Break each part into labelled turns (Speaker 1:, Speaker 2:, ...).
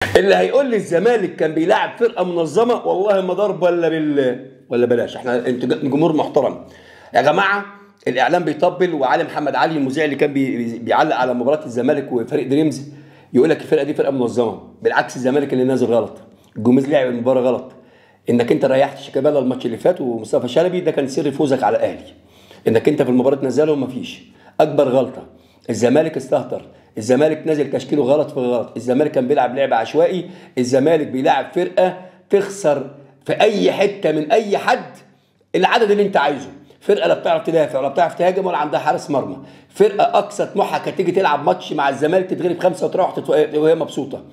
Speaker 1: اللي هيقول لي الزمالك كان بيلاعب فرقه منظمه والله ما ضرب ولا بلاش. احنا انتوا جمهور محترم يا جماعه. الاعلام بيطبل وعلي محمد علي المذيع اللي كان بيعلق على مباراه الزمالك وفريق دريمز يقول لك الفرقه دي فرقه منظمه. بالعكس الزمالك اللي نازل غلط، الجوميز لعب المباراه غلط. انك انت ريحت شيكابالا الماتش اللي فات ومصطفى شلبي ده كان سر فوزك على الاهلي. انك انت في المباراه تنزلهم مفيش، اكبر غلطه. الزمالك استهتر، الزمالك نازل تشكيله غلط في غلط، الزمالك كان بيلعب لعب عشوائي، الزمالك بيلعب فرقه تخسر في اي حته من اي حد العدد اللي انت عايزه. فرقه لا بتعرف تدافع ولا بتعرف تهاجم ولا عندها حارس مرمى، فرقه اقصى طموحها كانت تيجي تلعب ماتش مع الزمالك تتغلب 5 وتروح وهي مبسوطه.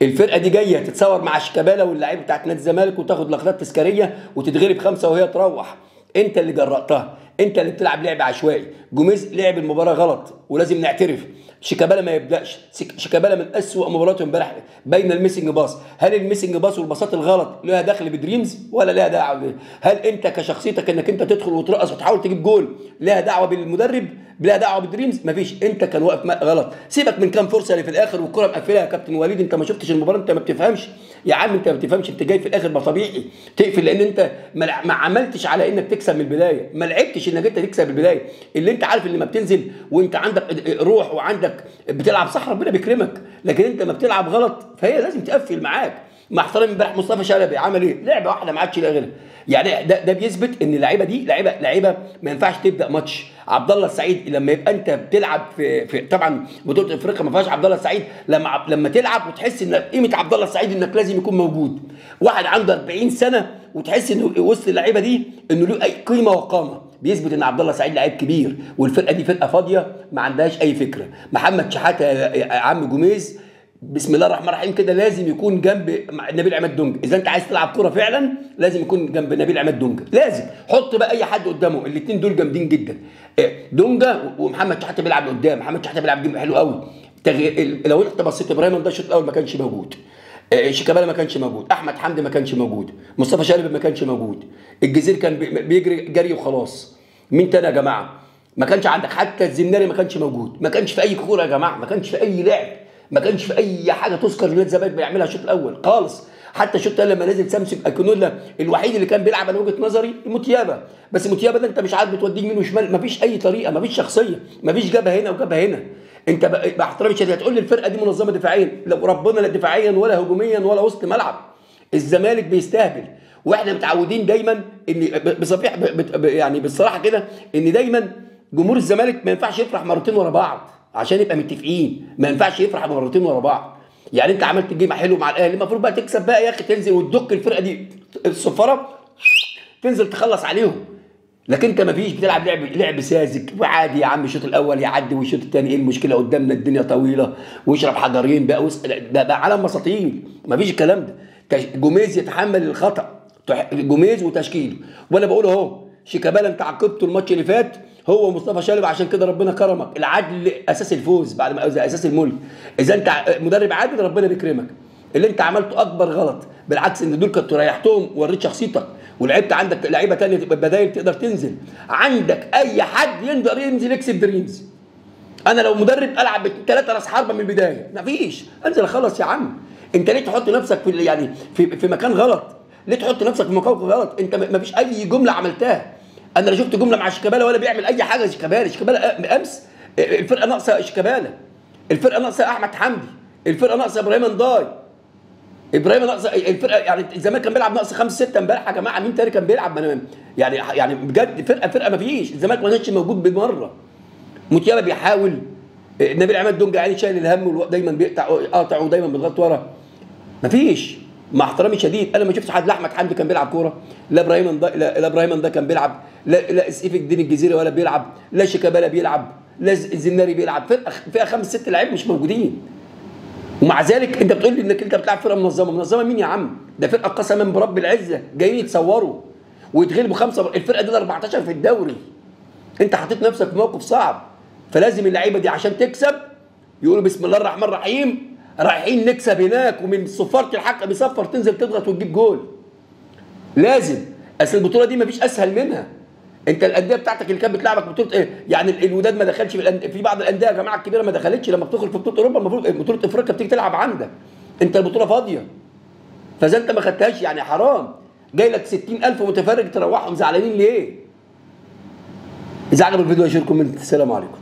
Speaker 1: الفرقه دي جايه تتصور مع شيكابالا واللاعيبه بتاعت نادي الزمالك وتاخد لقطات تذكاريه وتتغلب 5 وهي تروح. انت اللي جرأتها، انت اللي بتلعب لعب عشوائي. جوميز لعب المباراه غلط ولازم نعترف. شيكابالا ما يبداش، شيكابالا من اسوء مباراته امبارح بين الميسنج باص. هل الميسنج باص والباصات الغلط لها دخل بدريمز ولا لها دعوه؟ هل انت كشخصيتك انك انت تدخل وترقص وتحاول تجيب جول لها دعوه بالمدرب؟ لها دعوه بدريمز؟ مفيش. انت كان واقف غلط. سيبك من كام فرصه اللي في الاخر والكره مقفله يا كابتن وليد. انت ما شفتش المباراه، انت ما بتفهمش يا عم، انت ما بتفهمش. انت جاي في الاخر ما طبيعي تقفل لان انت ما عملتش على انك تكسب من البدايه، ما لعبتش انك انت تكسب من البدايه. اللي انت عارف اللي ما بتنزل وانت عندك روح وعندك بتلعب صح ربنا بيكرمك، لكن انت ما بتلعب غلط فهي لازم تقفل معاك. مع احترامي امبارح مصطفى شلبي عمل ايه؟ لعبه واحده ما عادش غيرها. يعني ده بيثبت ان اللعيبه دي لعيبه ما ينفعش تبدا ماتش. عبد الله السعيد لما يبقى انت بتلعب في طبعا بطوله افريقيا ما فيهاش عبد الله السعيد، لما تلعب وتحس ان قيمه عبد الله السعيد انك لازم يكون موجود. واحد عنده 40 سنه وتحس انه وسط اللعيبه دي انه له اي قيمه وقامه، بيثبت ان عبد الله السعيد لعيب كبير والفرقه دي فرقه فاضيه ما عندهاش اي فكره. محمد شحاته يا عم جوميز بسم الله الرحمن الرحيم كده لازم يكون جنب نبيل عماد دونج. اذا انت عايز تلعب كوره فعلا لازم يكون جنب نبيل عماد دونج، لازم حط بقى اي حد قدامه. الاثنين دول جامدين جدا، دونجا ومحمد شحاته بيلعب لقدام. محمد شحاته بيلعب جيم حلو قوي. لو انت بصيت ابراهيم ده الشوط الاول ما كانش موجود، شيكابالا ما كانش موجود، احمد حمدي ما كانش موجود، مصطفى شلبي ما كانش موجود، الجزيري كان بيجري جري وخلاص. مين تاني يا جماعه؟ ما كانش عندك حتى الزناري ما كانش موجود، ما كانش في اي كوره يا جماعه، ما كانش في اي لعب، ما كانش في اي حاجه تذكر نادي الزمالك بيعملها الشوط الاول خالص. حتى الشوط الثاني لما نزل سامسون اكونولا الوحيد اللي كان بيلعب انا وجهه نظري موتيابا، بس موتيابا ده انت مش عارف بتوديه يمين وشمال، ما فيش اي طريقه، ما فيش شخصيه، ما فيش جبهه هنا وجبهه هنا. انت باحترامي الشديد هتقول لي الفرقه دي منظمه دفاعيا؟ لو ربنا لا دفاعيا ولا هجوميا ولا وسط ملعب. الزمالك بيستهبل واحنا متعودين دايما ان بصفيح يعني بالصراحه كده ان دايما جمهور الزمالك ما ينفعش يفرح مرتين ورا بعض عشان يبقى متفقين، ما ينفعش يفرح مرتين ورا بعض. يعني انت عملت جيم حلو مع الاهلي المفروض بقى تكسب بقى يا اخي، تنزل وتدك الفرقه دي الصفاره تنزل تخلص عليهم. لكن انت ما فيش، بتلعب لعب ساذج وعادي يا عم. الشوط الاول يعدي والشوط الثاني ايه المشكله؟ قدامنا الدنيا طويله واشرب حجرين بقى ده بقى عالم مساطيل، ما فيش الكلام ده. جوميز يتحمل الخطا، جوميز وتشكيله. وانا بقول اهو شيكابالا انت عاقبته الماتش اللي فات هو ومصطفى شلبي عشان كده ربنا كرمك. العدل اساس الفوز بعد ما اساس الملك. اذا انت مدرب عادل ربنا بيكرمك. اللي انت عملته اكبر غلط، بالعكس ان دول كنت ريحتهم ووريت شخصيتك ولعبت عندك لعيبه ثانيه تبقى بدايل تقدر تنزل. عندك اي حد يقدر ينزل يكسب دريمز. انا لو مدرب العب ب3 راس حربه من البدايه، مفيش، انزل اخلص يا عم. انت ليه تحط نفسك في يعني في مكان غلط؟ ليه تحط نفسك في موقف غلط؟ انت مفيش اي جمله عملتها. انا لا شفت جمله مع شيكابالا ولا بيعمل اي حاجه. شيكابالا امس الفرقه ناقصه شيكابالا، الفرقه ناقصه احمد حمدي، الفرقه ناقصه ابراهيم نداي، ابراهيم ناقصه الفرقه. يعني الزمالك كان بيلعب ناقص 5 6 امبارح يا جماعه. مين تاني كان بيلعب؟ يعني بجد فرقه ما فيش. الزمالك ما كانش موجود بمره. موتيابا بيحاول، نبيل عماد دونجا يعني شايل الهم دايما بيقطع قاطع ودايما بيضغط ورا. ما فيش. مع احترامي الشديد انا ما شفتش حد. لا احمد حمدي كان بيلعب كوره، لا ابراهيم ده كان بيلعب، لا سيف الدين الجزيري ولا بيلعب، لا شيكابالا بيلعب، لا الزناري بيلعب. فرقه فيها 5 6 لعيبه مش موجودين. ومع ذلك انت بتقول لي انك انت بتلعب فرقه منظمه مين يا عم؟ ده فرقه قسما برب العزه جايين يتصوروا ويتغلبوا 5. الفرقه دي 14 في الدوري. انت حطيت نفسك في موقف صعب، فلازم اللعيبه دي عشان تكسب يقولوا بسم الله الرحمن الرحيم رايحين نكسب هناك، ومن صفاره الحكم بيصفر تنزل تضغط وتجيب جول. لازم. اصل البطوله دي مفيش اسهل منها. انت الانديه بتاعتك اللي كانت بتلعبك بطوله ايه؟ يعني الوداد ما دخلش في بعض الانديه يا جماعه الكبيره ما دخلتش لما بتدخل في بطوله اوروبا. المفروض بطوله افريقيا بتيجي تلعب عندك. انت البطوله فاضيه، فاذا انت ما خدتهاش يعني حرام. جاي لك 60,000 متفرج تروحهم زعلانين ليه؟ اذا عجبك الفيديو اشير كومنت. السلام عليكم.